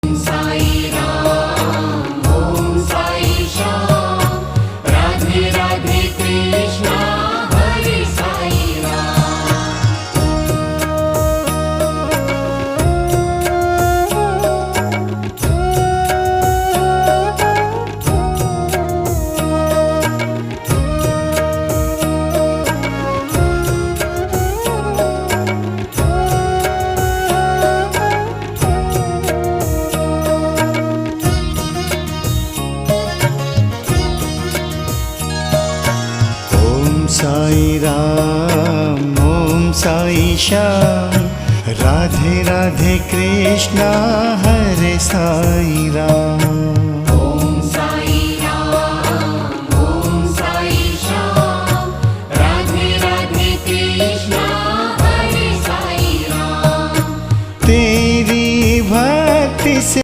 Sai Ram Om Sai Shyam Radhe Radhe Krishna Hare Sai Ram. Sai Ram Om Sai Shyam Radhe Radhe Krishna Hare Sai